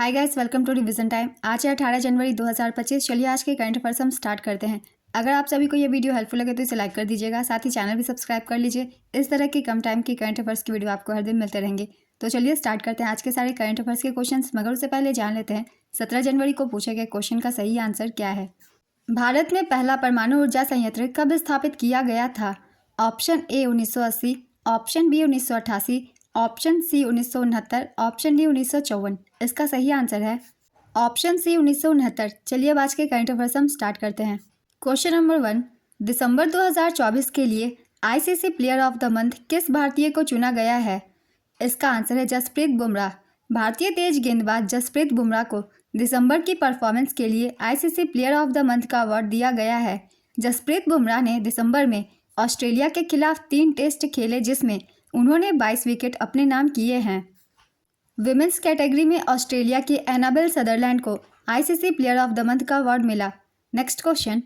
Hi guys, welcome to revision time. आज है 18 जनवरी 2025। चलिए आज के करंट अफेयर्स हम स्टार्ट करते हैं। अगर आप सभी को ये वीडियो हेल्पफुल लगे तो इसे लाइक कर दीजिएगा, साथ ही चैनल भी सब्सक्राइब कर लीजिए। इस तरह की कम टाइम की करंट अफेयर्स की वीडियो आपको हर दिन मिलते रहेंगे। तो चलिए स्टार्ट करते हैं आज के सारे करंट अफेयर्स के क्वेश्चन। मगर उससे पहले जान लेते हैं 17 जनवरी को पूछे गए क्वेश्चन का सही आंसर क्या है। भारत में पहला परमाणु ऊर्जा संयंत्र कब स्थापित किया गया था? Option A 1980, option B 1988, option C 1969, option D 1954। इसका सही आंसर है ऑप्शन सी 1969। चलिए अब आज के करंट अफेयर्स हम स्टार्ट करते हैं। क्वेश्चन नंबर 1, दिसंबर 2024 के लिए ICC player of the month किस भारतीय को चुना गया है? इसका आंसर है जसप्रीत बुमराह। भारतीय तेज गेंदबाज जसप्रीत बुमराह को दिसंबर की परफॉर्मेंस के लिए ICC player of the month का अवार्ड दिया गया है। जसप्रीत बुमराह ने दिसंबर में ऑस्ट्रेलिया के खिलाफ 3 टेस्ट खेले, जिसमें उन्होंने 22 विकेट अपने नाम किए हैं। विमेंस कैटेगरी में ऑस्ट्रेलिया की एनाबेल सदरलैंड को ICC player of the month का अवार्ड मिला। नेक्स्ट क्वेश्चन,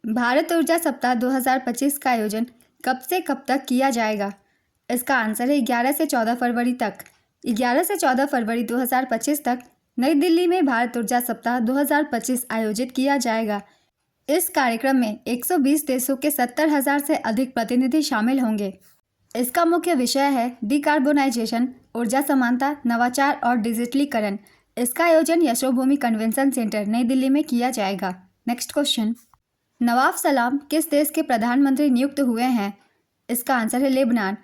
भारत ऊर्जा सप्ताह 2025 का आयोजन कब से कब तक किया जाएगा? इसका आंसर है 11 से 14 फरवरी तक। 11 से 14 फरवरी 2025 तक नई दिल्ली में भारत ऊर्जा सप्ताह 2025 आयोजित किया जाएगा। इस कार्यक्रम में 120 देशों के 70,000 से अधिक प्रतिनिधि शामिल होंगे। इसका मुख्य विषय है डिकार्बोनाइजेशन, ऊर्जा समानता, नवाचार और डिजिटलीकरण। इसका आयोजन यशोभूमि कन्वेंशन सेंटर नई दिल्ली में किया जाएगा। नेक्स्ट क्वेश्चन, नवाब सलाम किस देश के प्रधानमंत्री नियुक्त हुए हैं? इसका आंसर है लेबनान।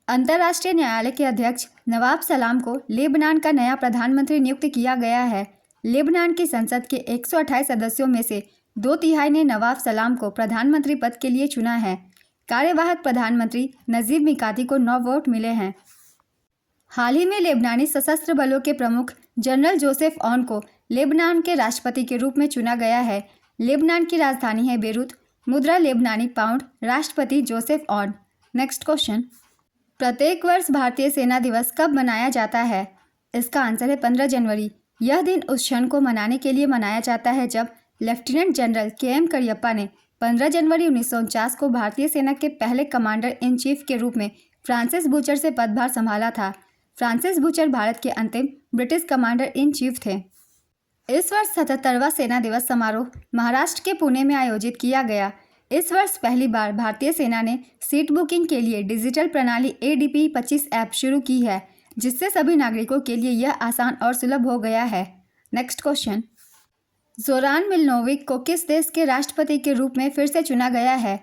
अंतर्राष्ट्रीय न्यायालय के अध्यक्ष नवाब सलाम को लेबनान का नया प्रधानमंत्री नियुक्त किया गया है। लेबनान की संसद के 128 सदस्यों में से 2/3 ने नवाब सलाम को प्रधानमंत्री पद के लिए चुना है। कार्यवाहक प्रधानमंत्री नजीब मिकाती को 9 वोट मिले हैं। हाल ही में लेबनानी सशस्त्र बलों के प्रमुख जनरल जोसेफ ऑन को लेबनान के राष्ट्रपति के रूप में चुना गया है। लेबनान की राजधानी है बेरूत। मुद्रा लेबनानी पाउंड। राष्ट्रपति जोसेफ ऑन। नेक्स्ट क्वेश्चन, प्रत्येक वर्ष भारतीय सेना दिवस कब मनाया जाता है? इसका आंसर है 15 जनवरी। यह दिन उस क्षण को मनाने के लिए मनाया जाता है जब लेफ्टिनेंट जनरल KM करियप्पा ने 15 जनवरी 1949 को भारतीय सेना के पहले कमांडर इन चीफ के रूप में फ्रांसिस बूचर से पदभार संभाला था। फ्रांसिस बूचर भारत के अंतिम ब्रिटिश कमांडर इन चीफ थे। इस वर्ष 77वां सेना दिवस समारोह महाराष्ट्र के पुणे में आयोजित किया गया। इस वर्ष पहली बार भारतीय सेना ने सीट बुकिंग के लिए डिजिटल प्रणाली ADP 25 ऐप शुरू की है, जिससे सभी नागरिकों के लिए यह आसान और सुलभ हो गया है। नेक्स्ट क्वेश्चन, जोरान मिलनोविक को किस देश के राष्ट्रपति के रूप में फिर से चुना गया है?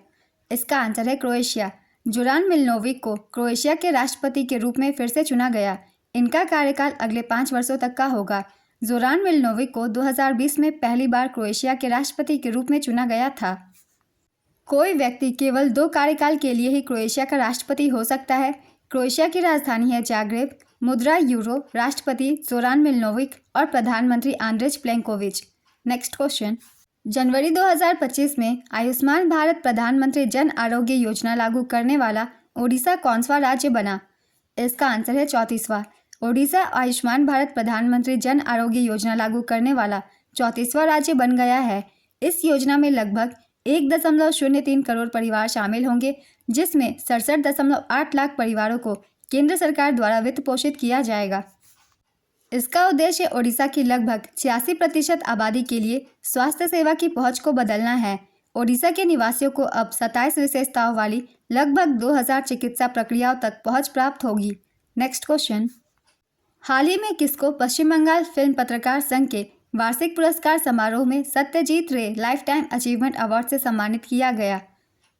इसका आंसर है क्रोएशिया। जोरान मिलनोविक को क्रोएशिया के राष्ट्रपति के रूप में फिर से चुना गया। इनका कार्यकाल अगले 5 वर्षों तक का होगा। जोरान मिलनोविक को 2020 में पहली बार क्रोएशिया के राष्ट्रपति के रूप में चुना गया था। कोई व्यक्ति केवल 2 कार्यकाल के लिए ही क्रोएशिया का राष्ट्रपति हो सकता है। क्रोएशिया की राजधानी है जाग्रेब। मुद्रा यूरो। राष्ट्रपति जोरान मिलनोविक और प्रधानमंत्री आंद्रेज प्लेंकोविच। नेक्स्ट क्वेश्चन, जनवरी 2025 में आयुष्मान भारत प्रधानमंत्री जन आरोग्य योजना लागू करने वाला ओडिशा कौनसा राज्य बना? इसका आंसर है 34वां। ओडिशा आयुष्मान भारत प्रधानमंत्री जन आरोग्य योजना लागू करने वाला 34वां राज्य बन गया है। इस योजना में लगभग 1.03 करोड़ परिवार शामिल होंगे, जिसमें 67.8 लाख परिवारों को केंद्र सरकार द्वारा वित्त पोषित किया जाएगा। इसका उद्देश्य ओडिशा की लगभग 86% आबादी के लिए स्वास्थ्य सेवा की पहुंच को बदलना है। ओडिशा के निवासियों को अब 27 विशेषताओं वाली लगभग 2000 चिकित्सा प्रक्रियाओं तक पहुंच प्राप्त होगी। नेक्स्ट क्वेश्चन, हाल ही में किसको पश्चिम बंगाल फिल्म पत्रकार संघ के वार्षिक पुरस्कार समारोह में सत्यजीत रे लाइफ टाइम अचीवमेंट अवार्ड से सम्मानित किया गया?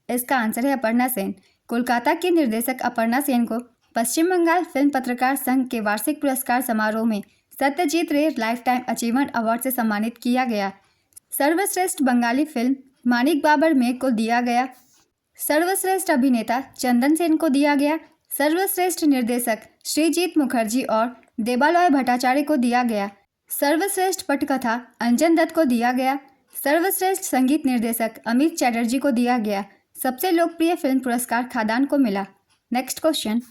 इसका आंसर है अपर्णा सेन। कोलकाता की निर्देशक अपर्णा सेन को पश्चिम बंगाल फिल्म पत्रकार संघ के वार्षिक पुरस्कार समारोह में सत्यजीत रे लाइफ टाइम अचीवमेंट अवार्ड से सम्मानित किया गया। सर्वश्रेष्ठ बंगाली फिल्म मानिक बाबर मेघ को दिया गया। सर्वश्रेष्ठ अभिनेता चंदन सेन को दिया गया। सर्वश्रेष्ठ निर्देशक श्रीजीत मुखर्जी और देबालॉय भट्टाचार्य को दिया गया। सर्वश्रेष्ठ पटकथा अंजन दत्त को दिया गया। सर्वश्रेष्ठ संगीत निर्देशक अमित चैटर्जी को दिया गया। सबसे लोकप्रिय फिल्म पुरस्कार खादान को मिला। नेक्स्ट क्वेश्चन,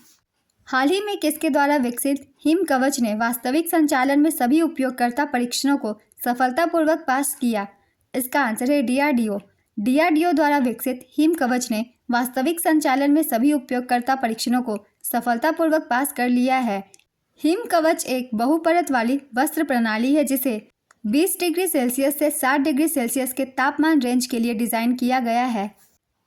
हाल ही में किसके द्वारा विकसित हिम कवच ने वास्तविक संचालन में सभी उपयोगकर्ता परीक्षणों को सफलतापूर्वक पास किया? इसका आंसर है DRDO। DRDO द्वारा विकसित हिम कवच ने वास्तविक संचालन में सभी उपयोगकर्ता परीक्षणों को सफलतापूर्वक पास कर लिया है। हिम कवच एक बहुपरत वाली वस्त्र प्रणाली है जिसे 20 डिग्री सेल्सियस से 60 डिग्री सेल्सियस के तापमान रेंज के लिए डिज़ाइन किया गया है।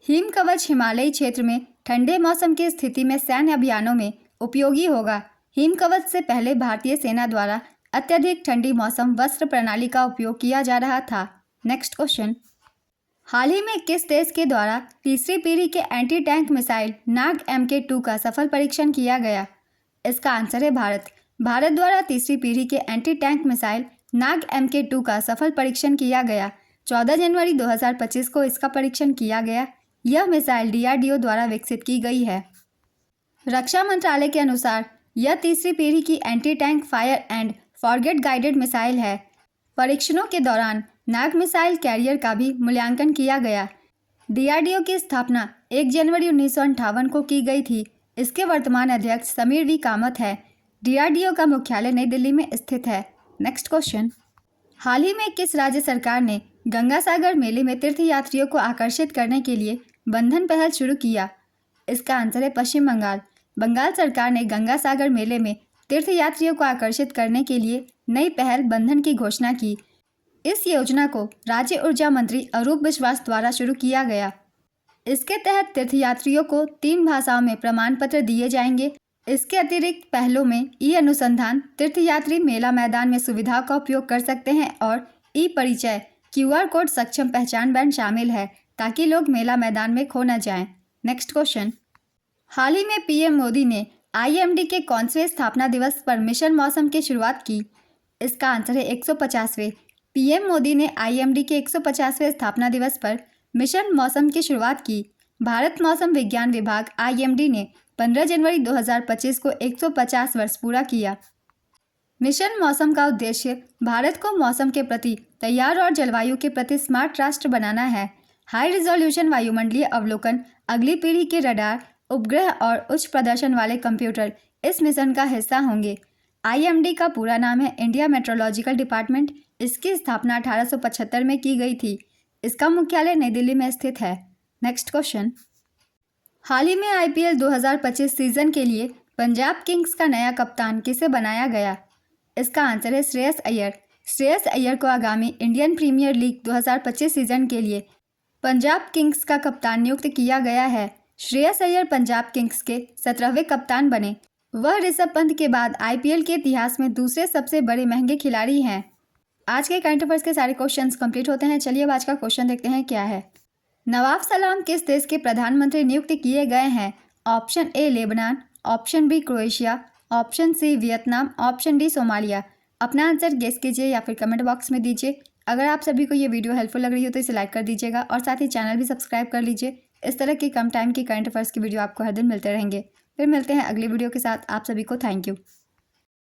हिम कवच हिमालयी क्षेत्र में ठंडे मौसम की स्थिति में सैन्य अभियानों में उपयोगी होगा। हिम कवच से पहले भारतीय सेना द्वारा अत्यधिक ठंडी मौसम वस्त्र प्रणाली का उपयोग किया जा रहा था। नेक्स्ट क्वेश्चन, हाल ही में किस देश के द्वारा तीसरी पीढ़ी के एंटी टैंक मिसाइल नाग MK2 का सफल परीक्षण किया गया? इसका आंसर है भारत। भारत द्वारा तीसरी पीढ़ी के एंटी टैंक मिसाइल नाग MK2 का सफल परीक्षण किया गया। 14 जनवरी 2025 को इसका परीक्षण किया गया। यह मिसाइल DRDO द्वारा विकसित की गई है। रक्षा मंत्रालय के अनुसार यह तीसरी पीढ़ी की anti tank fire and forget guided missile है। परीक्षणों के दौरान नाग मिसाइल कैरियर का भी मूल्यांकन किया गया। DRDO की स्थापना 1 जनवरी 1958 को की गई थी। इसके वर्तमान अध्यक्ष समीर V कामत है। DRDO का मुख्यालय नई दिल्ली में स्थित है। नेक्स्ट क्वेश्चन, हाल ही में किस राज्य सरकार ने गंगा सागर मेले में तीर्थयात्रियों को आकर्षित करने के लिए बंधन पहल शुरू किया? इसका आंसर है पश्चिम बंगाल। बंगाल सरकार ने गंगा सागर मेले में तीर्थयात्रियों को आकर्षित करने के लिए नई पहल बंधन की घोषणा की। इस योजना को राज्य ऊर्जा मंत्री अरूप विश्वास द्वारा शुरू किया गया। इसके तहत तीर्थयात्रियों को 3 भाषाओं में प्रमाण पत्र दिए जाएंगे। इसके अतिरिक्त पहलों में अनुसंधान, तीर्थयात्री मेला मैदान में सुविधाओं का उपयोग कर सकते हैं और परिचय QR कोड सक्षम पहचान बैंड शामिल है ताकि लोग मेला मैदान में खो न जाएं। नेक्स्ट क्वेश्चन, हाल ही में PM मोदी ने IMD के कौनसे स्थापना दिवस पर मिशन मौसम की शुरुआत की? इसका आंसर है 150वें। PM मोदी ने IMD के 150वें स्थापना दिवस पर मिशन मौसम की शुरुआत की। भारत मौसम विज्ञान विभाग IMD ने 15 जनवरी 2025 को 150 वर्ष पूरा किया। मिशन मौसम का उद्देश्य भारत को मौसम के प्रति तैयार और जलवायु के प्रति स्मार्ट राष्ट्र बनाना है। हाई रिजोल्यूशन वायुमंडलीय अवलोकन, अगली पीढ़ी के रडार, उपग्रह और उच्च प्रदर्शन वाले कंप्यूटर इस मिशन का हिस्सा होंगे। IMD का पूरा नाम है इंडिया मेट्रोलॉजिकल डिपार्टमेंट। इसकी स्थापना 1875 में की गई थी। इसका मुख्यालय नई दिल्ली में स्थित है। नेक्स्ट क्वेश्चन, हाल ही में IPL 2025 सीजन के लिए पंजाब किंग्स का नया कप्तान किसे बनाया गया? इसका आंसर है श्रेयस अय्यर। श्रेयस अय्यर को आगामी इंडियन प्रीमियर लीग 2025 सीजन के लिए पंजाब किंग्स का कप्तान नियुक्त किया गया है। श्रेयस अय्यर पंजाब किंग्स के 17वें कप्तान बने। वह ऋषभ पंत के बाद IPL के इतिहास में दूसरे सबसे बड़े महंगे खिलाड़ी हैं। आज के करंट अफेयर्स के सारे क्वेश्चंस कंप्लीट होते हैं। चलिए अब आज का क्वेश्चन देखते हैं क्या है। नवाब सलाम किस देश के प्रधानमंत्री नियुक्त किए गए हैं? Option A Lebanon, option B Croatia, option C Vietnam, option D Somalia. अपना आंसर गेस कीजिए या फिर कमेंट बॉक्स में दीजिए। अगर आप सभी को ये वीडियो हेल्पफुल लग रही हो तो इसे लाइक कर दीजिएगा और साथ ही चैनल भी सब्सक्राइब कर लीजिए। इस तरह की कम टाइम की करंट अफेयर्स की वीडियो आपको हर दिन मिलते रहेंगे। फिर मिलते हैं अगली वीडियो के साथ। आप सभी को थैंक यू।